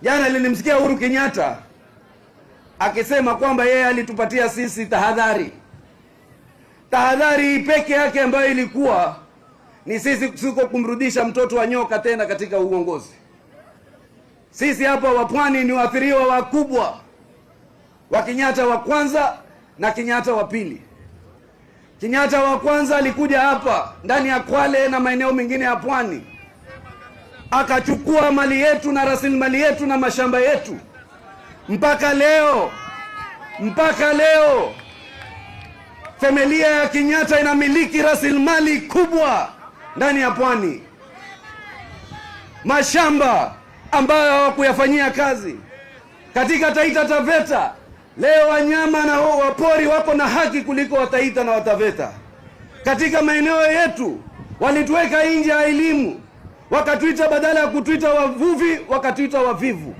Jana nilimsikia Uhuru Kenyatta akisema kwamba yeye alitupatia sisi tahadhari. Tahadhari peke yake ambayo ilikuwa ni sisi siko kumrudisha mtoto wa nyoka tena katika uongozi. Sisi hapa wa Pwani ni waathiriwa wakubwa wa Kenyatta wa kwanza na Kenyatta wa pili. Kenyatta wa kwanza alikuja hapa ndani ya Kwale na maeneo mengine ya Pwani, akachukua mali yetu na rasilimali yetu na mashamba yetu. Mpaka leo familia ya Kenyatta inamiliki rasilimali kubwa ndani ya Pwani, mashamba ambayo hawakuyafanyia kazi. Katika Taita Taveta leo wanyama na wapori wako na haki kuliko Wataita na Wataveta. Katika maeneo yetu walituweka nje ya elimu, wakatuita, badala ya kutuita wavuvi wakatuita wavivu.